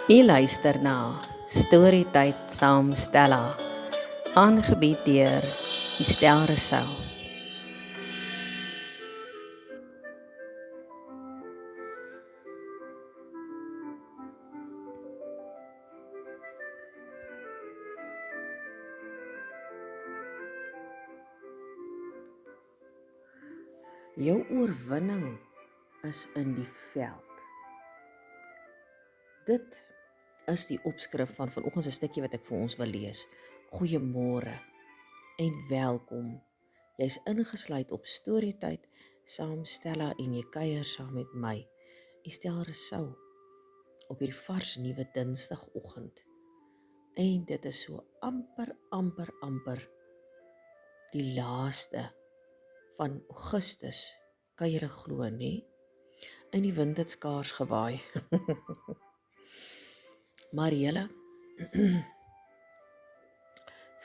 U luister na Storytyd saam Stella, aangebied deur Estel Rousseau. Jou oorwinning is in die veld. Dit is die opskrif van vanoggend se stukkie wat ek vir ons wil lees. Goeiemôre en welkom. Jy's ingesluit op Storytyd saam Stella en jy kuier saam met my, Estel Rousseau, op hierdie vars nuwe Dinsdagoggend. En dit is so amper die laaste van Augustus, kan jy glo, nê? En die wind het skaars gewaai. Maar julle,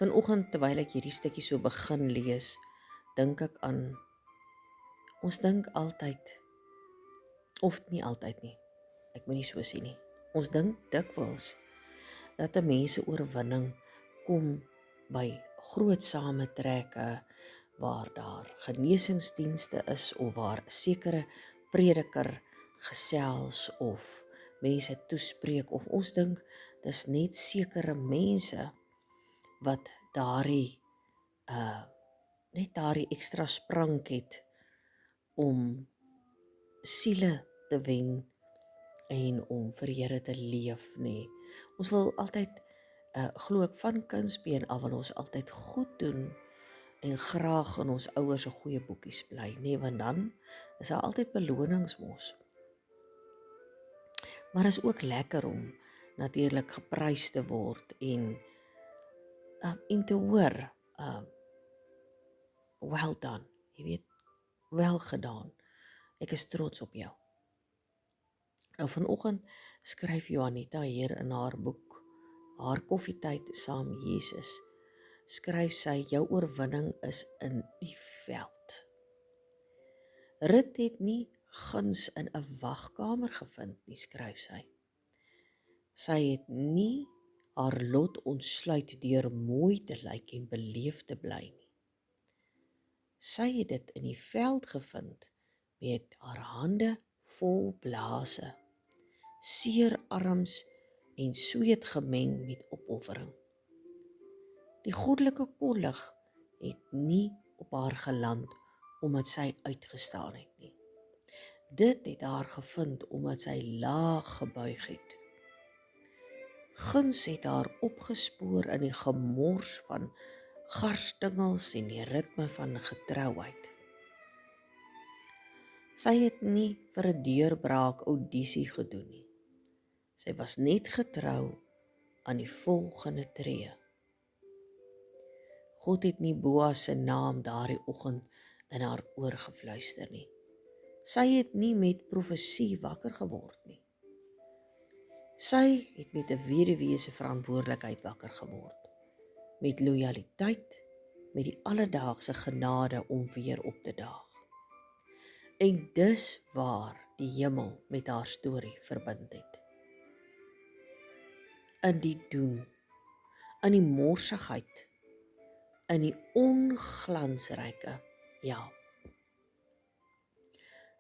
vanoggend terwyl ek hierdie stukkie so begin lees, dink ek aan, ons dink altyd, of nie altyd nie, ek moet nie so sê nie, ons dink dikwels dat 'n mens se oorwinning kom by groot samentrekke waar daar genesingsdienste is of waar 'n sekere prediker gesels of mense toespreek of ons dink dis net sekere mense wat net daardie ekstra sprank het om siele te wen en om vir Here te leef, nê. Ons wil altyd glo ek van kindsbeen af wil ons altyd goed doen en graag in ons ouers se goeie boekies bly, nê, want dan is daar altyd belonings mos. Maar is ook lekker om natuurlik geprys te word en te hoor well done, jy weet, wel gedaan. Ek is trots op jou. Nou vanoggend skryf Johanita hier in haar boek, haar koffietyd saam Jesus, skryf sy, jou oorwinning is in die veld. Rut het nie guns in 'n wagkamer gevind nie, skryf sy. Sy het nie haar lot ontsluit deur mooi te lyk en beleefd te bly nie. Sy het dit in die veld gevind met haar hande vol blase, seer arms en sweet gemeng met opoffering. Die goddelike kollig het nie op haar geland omdat sy uitgestaan het nie. Dit het haar gevind omdat sy laag gebuig het. Guns het haar opgespoor in die gemors van garstingels en die ritme van getrouheid. Sy het nie vir 'n deurbraak audisie gedoen nie. Sy was net getrou aan die volgende tree. God het nie Boas se naam daardie oggend in haar oor gefluister nie. Sy het nie met profesie wakker geword nie. Sy het met 'n weduwee se verantwoordelikheid wakker geword. Met lojaliteit, met die alledaagse genade om weer op te daag. En dis waar die hemel met haar storie verbind het. In die doen, in die morsigheid, in die onglansryke, ja.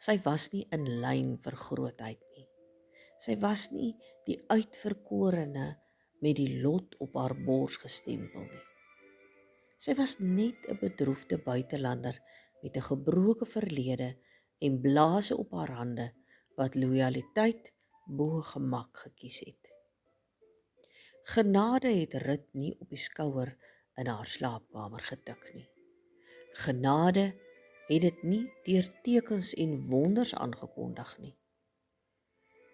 Sy was nie in lyn vir grootheid nie. Sy was nie die uitverkorene met die lot op haar bors gestempel nie. Sy was net 'n bedroefde buitelander met 'n gebroke verlede en blase op haar hande wat lojaliteit bo gemak gekies het. Genade het Rut nie op die skouer in haar slaapkamer getik nie. Genade het dit nie deur tekens en wonders aangekondig nie.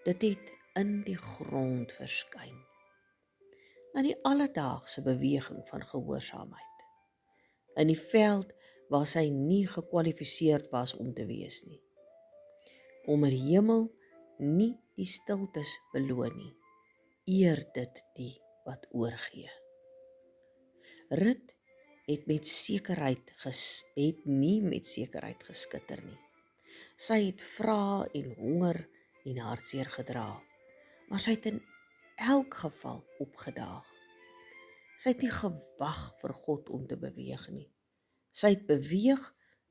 Dit het in die grond verskyn, in die alledaagse beweging van gehoorsaamheid, in die veld waar sy nie gekwalifiseerd was om te wees nie. Omdat die hemel nie die stiltes beloon nie, eer dit die wat oorgee. Rut het nie met sekerheid geskitter nie. Sy het vrae en honger en hartseer gedra, maar sy het in elk geval opgedaag. Sy het nie gewag vir God om te beweeg nie. Sy het beweeg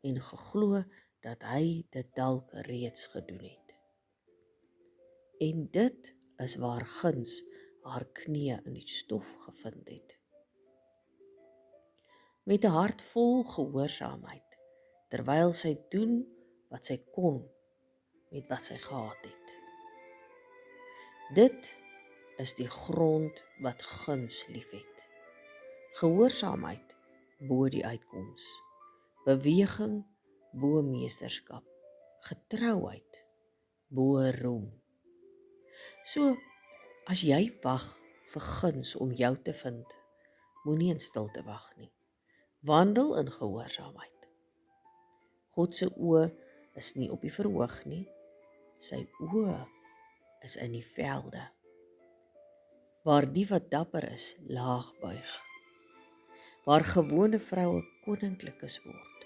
en geglo dat hy dit dalk reeds gedoen het. En dit is waar guns haar knieë in die stof gevind het. Met 'n hart vol gehoorsaamheid, terwyl sy doen wat sy kon met wat sy gehad het. Dit is die grond wat guns liefhet. Gehoorsaamheid bo die uitkoms, beweging bo meesterskap, getrouheid bo roem. So, as jy wag vir guns om jou te vind, moenie in stilte wag nie. Wandel in gehoorsaamheid. God se oë is nie op die verhoog nie, sy oë is in die velde, waar die wat dapper is, laag buig, waar gewone vroue koninklikes word,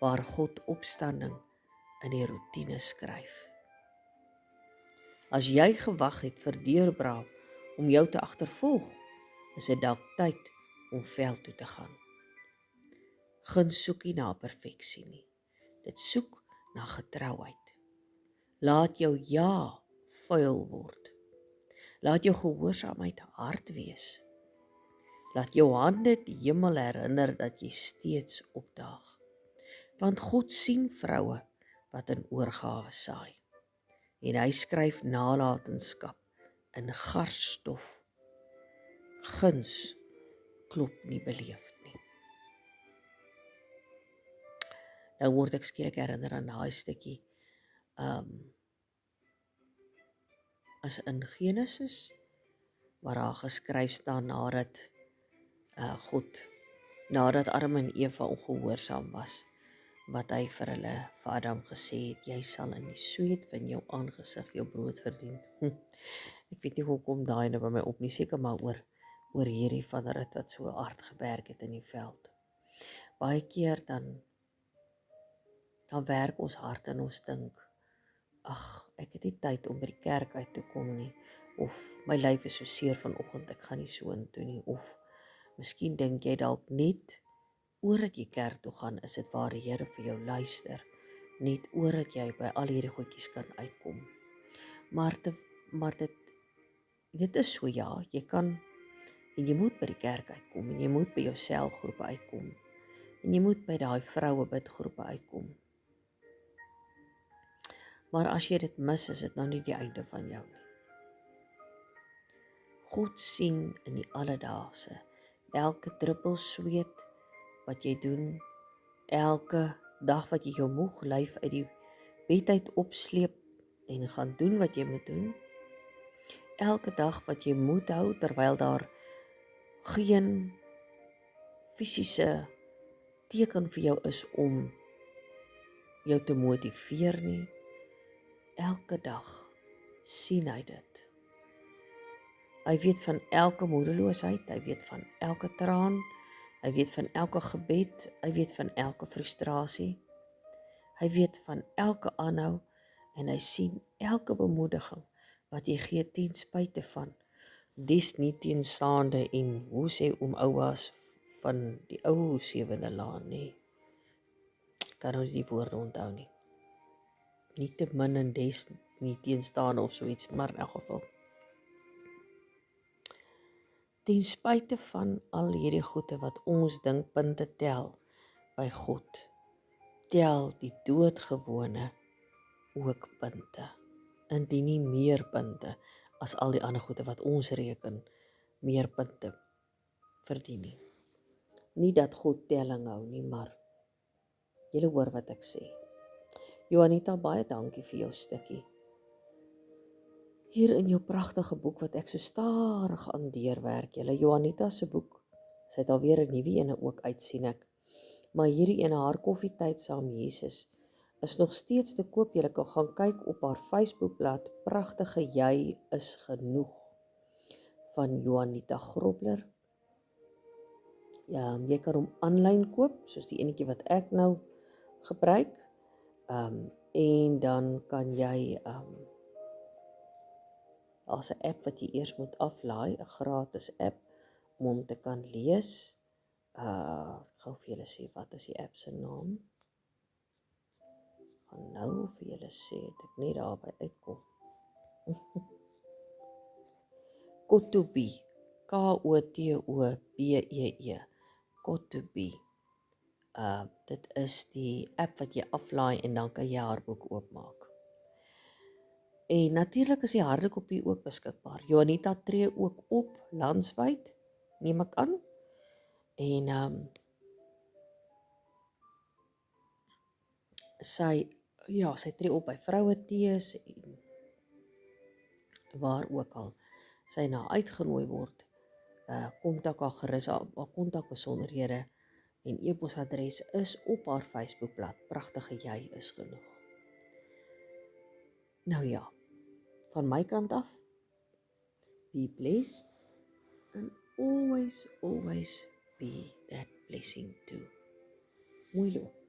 waar God opstanding in die roetine skryf. As jy gewag het vir deurbraak om jou te agtervolg, is dit dalk tyd om veld toe te gaan. Guns soek nie na perfeksie nie, dit soek na getrouheid. Laat jou ja vuil word. Laat jou gehoorsaamheid hard wees. Laat jou hande die hemel herinner dat jy steeds opdaag. Want God sien vroue wat in oorgawe saai. En hy skryf nalatenskap in garsstof. Guns klop nie beleefd nie. Nou word ek skielik herinner aan daai stukkie as in Genesis, waar daar geskryf staan nadat Adam en Eva ongehoorsaam was, wat hy vir Adam gesê het, jy sal in die sweet van jou aangesig jou brood verdien. Ek weet nie hoekom daai nou by my op nie, seker maar oor hierdie van rit wat so hard gewerk het in die veld. Baie keer dan werk ons hard en ons dink, ag, ek het nie tyd om by die kerk uit te kom nie, of my lyf is so seer vanoggend, ek gaan nie so intoe nie, of miskien dink jy dalk net oordat jy kerk toe gaan, is dit waar die Here vir jou luister, net oordat jy by al hierdie goedjies kan uitkom. Maar dit is so, ja, jy kan, en jy moet by die kerk uitkom, en jy moet by jou selgroepe uitkom, en jy moet by daai vroue bidgroepe uitkom. Maar as jy dit mis, is dit nou nie die einde van jou nie. God sien in die alledaagse, elke druppel sweet wat jy doen, elke dag wat jy jou moeg lyf uit die bed uit opsleep en gaan doen wat jy moet doen, elke dag wat jy moet hou terwyl daar geen fisiese teken vir jou is om jou te motiveer nie, elke dag sien hy dit. Hy weet van elke moedeloosheid, hy weet van elke traan, hy weet van elke gebed, hy weet van elke frustrasie, hy weet van elke aanhou en hy sien elke bemoediging wat jy gee ten spyte van, dis nie teenstaande en hoe sê oom Ouas van die ou 7de laan nie. Kan nou die woorde onthou nie. Nie te min en des nie teenstaande of so iets, maar in elk geval. Ten spyte van al hierdie goede wat ons dink punte tel by God, tel die doodgewone ook punte, indien nie meer punte as al die ander goede wat ons reken meer punte verdien nie. Nie dat God telling hou nie, maar julle hoor wat ek sê. Johanita, baie dankie vir jou stukkie. Hier in jou pragtige boek wat ek so stadig aan deurwerk, julle Johanita se boek, sy het alweer 'n nuwe ene ook uit sien ek, maar hierdie ene, haar koffietyd saam Jesus, is nog steeds te koop. Julle kan gaan kyk op haar Facebookblad, pragtige Jy is genoeg, van Johanita Grobler. Ja, jy kan hom aanlyn koop, soos die enetjie wat ek nou gebruik, en dan kan jy Daar's 'n app wat jy eers moet aflaai, 'n gratis app om hom te kan lees. Ek gou vir julle sê wat is die app se naam? Gaan nou vir julle sê, het ek net daarby uitkom. Kotobi. K-O-T-O-B-E-E. Kotobi. Dit is die app wat jy aflaai en dan kan jy haar boek oopmaak. En natuurlik is die harde kopie ook beskikbaar. Juanita tree ook op landwyd, neem ek aan. En sy tree op by vrouetees en waar ook al sy na uitgenooi word. Kontak haar gerus, haar kontakbesonderhede en e-posadres is op haar Facebookblad. Pragtige jy is genoeg. Nou ja, van my kant af, be blessed and always be that blessing too. Mooi loop.